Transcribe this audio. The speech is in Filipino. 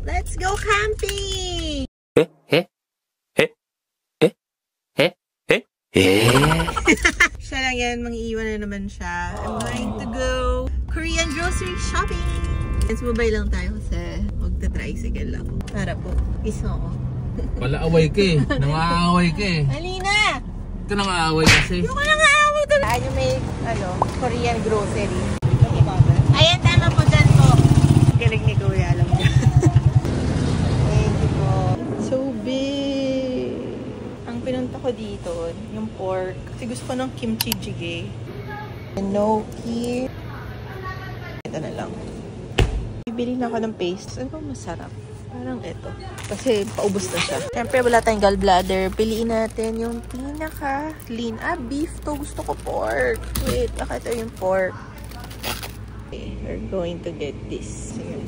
Let's go camping! Siya lang yan, mang-iwan na naman siya. I'm going to go Korean grocery shopping! Sumabay lang tayo kasi magta-tricycle lang. Para po, iso ko. Pala-away ka eh. Nangaaway ka eh. Halina! Ito nangaaway kasi. Yung ka nangaaway doon. Ayun yung may, Korean grocery. Ayan, tama po dyan po. Galing ni Kuya, alam niya. Thank you po. So big. Ang pinunta ko dito, yung pork. Kasi gusto ko ng kimchi jjigae. Enoki. Ito na lang. Bibili na ako ng paste. Ano ba masarap? Parang ito. Kasi paubos na siya. Siyempre wala tayong gallbladder. Piliin natin yung pinaka lean. Beef to. Gusto ko pork. Wait, baka ito yung pork. Okay, we're going to get this. Sige.